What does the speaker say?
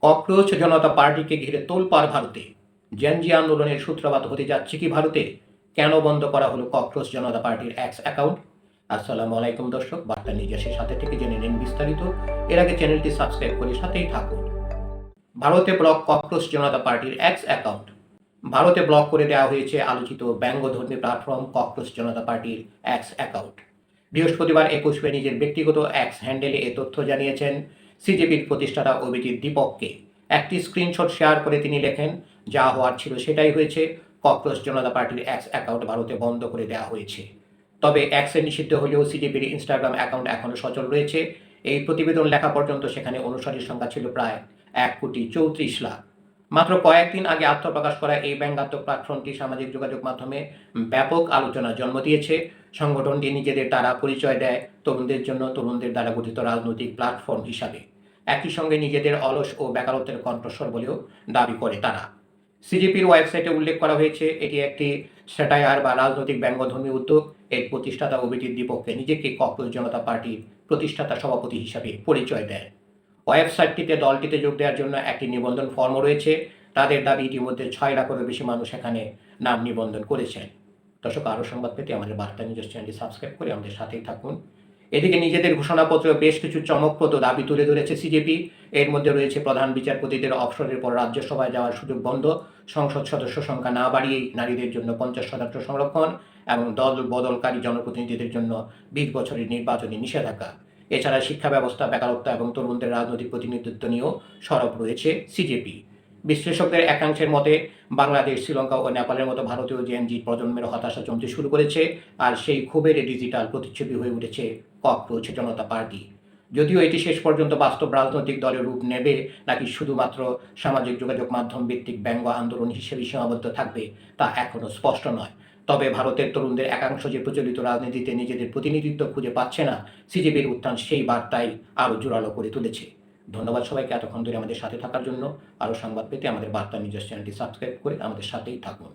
Cockroach জনতা পার্টিকে ঘিরে তোলপাড় ভারতে। জেনজি আন্দোলনের সূত্রপাত হতে যাচ্ছে কি ভারতে? কেন বন্ধ করা হলো ককরোচ জনতা পার্টির এক্স অ্যাকাউন্ট? আসসালামু আলাইকুম দর্শক, বার্তা নিজস্বের সাথে থেকে জেনে নিন বিস্তারিত। এর আগে চ্যানেলটি সাবস্ক্রাইব করে সাথেই থাকুন। ভারতে ব্লক ককরোচ জনতা পার্টির এক্স অ্যাকাউন্ট। ভারতে ব্লক করে দেওয়া হয়েছে আলোচিত ব্যঙ্গধর্মী প্ল্যাটফর্ম ককরোচ জনতা পার্টির এক্স অ্যাকাউন্ট। বৃহস্পতিবার 21 মে নিজের ব্যক্তিগত এক্স হ্যান্ডেলে এ তথ্য জানিয়েছেন সিজেপির প্রতিষ্ঠাতা অভিজিৎ দীপককে। একটি স্ক্রিনশট শেয়ার করে তিনি লেখেন, যা হওয়ার ছিল সেটাই হয়েছে, ককরোচ জনতা পার্টির এক্স অ্যাকাউন্ট ভারতে বন্ধ করে দেওয়া হয়েছে। তবে এক্সে নিষিদ্ধ হলেও সিজেপির ইনস্টাগ্রাম অ্যাকাউন্ট এখনও সচল রয়েছে। এই প্রতিবেদন লেখা পর্যন্ত সেখানে অনুসারীর সংখ্যা ছিল প্রায় 1,34,00,000। মাত্র কয়েকদিন আগে আত্মপ্রকাশ করা এই ব্যঙ্গাত্মক প্ল্যাটফর্মটি সামাজিক যোগাযোগ মাধ্যমে ব্যাপক আলোচনার জন্ম দিয়েছে। সংগঠনটি নিজেদের দ্বারা পরিচয় দেয় তরুণদের জন্য তরুণদের দ্বারা গঠিত রাজনৈতিক প্ল্যাটফর্ম হিসাবে। একই সঙ্গে নিজেদের অলস ও বেকারত্বের কণ্ঠস্বর বলেও দাবি করে তারা। সিজেপির ওয়েবসাইটে উল্লেখ করা হয়েছে, এটি একটি স্যাটায়ার বা রাজনৈতিক ব্যঙ্গধর্মী উদ্যোগ। এর প্রতিষ্ঠাতা অভিজিৎ দীপককে নিজেকে ককরোচ জনতা পার্টির প্রতিষ্ঠাতা সভাপতি হিসাবে পরিচয় দেয়। ওয়েবসাইটটিতে দলটিতে যোগ দেওয়ার জন্য একটি নিবন্ধন ফর্মও রয়েছে। তাদের দাবি ইতিমধ্যে 6 লাখেরও বেশি মানুষ এখানে নাম নিবন্ধন করেছেন। দর্শক, আরও সংবাদ পেতে আমাদের বার্তা নিউজ চ্যানেলটি সাবস্ক্রাইব করে আমাদের সাথেই থাকুন। এদিকে নিজেদের ঘোষণাপত্রে বেশ কিছু চমকপ্রদ দাবি তুলে ধরেছে সিজেপি। এর মধ্যে রয়েছে প্রধান বিচারপতিদের অবসরের পর রাজ্যসভায় যাওয়ার সুযোগ বন্ধ, সংসদ সদস্য সংখ্যা না বাড়িয়েই নারীদের জন্য 50% সংরক্ষণ এবং দল বদলকারী জনপ্রতিনিধিদের জন্য 20 বছরের নির্বাচনী নিষেধাজ্ঞা। এছাড়া শিক্ষা ব্যবস্থা, বেকারত্ব এবং তরুণদের রাজনৈতিক প্রতিনিধিত্ব নিয়েও সরব রয়েছে সিজেপি। বিশ্লেষকদের একাংশের মতে বাংলাদেশ, শ্রীলঙ্কা ও নেপালের মতো ভারতীয় জেনজি প্রজন্মের হতাশা জমতে শুরু করেছে, আর সেই ক্ষোভের ডিজিটাল প্রতিচ্ছবি হয়ে উঠেছে ককরোচ জনতা পার্টি। যদিও এটি শেষ পর্যন্ত বাস্তব রাজনৈতিক দলের রূপ নেবে নাকি শুধুমাত্র সামাজিক যোগাযোগ মাধ্যম ভিত্তিক ব্যঙ্গ আন্দোলন হিসেবে সীমাবদ্ধ থাকবে তা এখনও স্পষ্ট নয়। তবে ভারতের তরুণদের একাংশ যে প্রচলিত রাজনীতিতে নিজেদের প্রতিনিধিত্ব খুঁজে পাচ্ছে না, সিজেপির উত্থান সেই বার্তাই আরও জোরালো করে তুলেছে। ধন্যবাদ সবাইকে এতক্ষণ ধরে আমাদের সাথে থাকার জন্য। আরও সংবাদ পেতে আমাদের বার্তা নিউজ চ্যানেলটি সাবস্ক্রাইব করে আমাদের সাথেই থাকুন।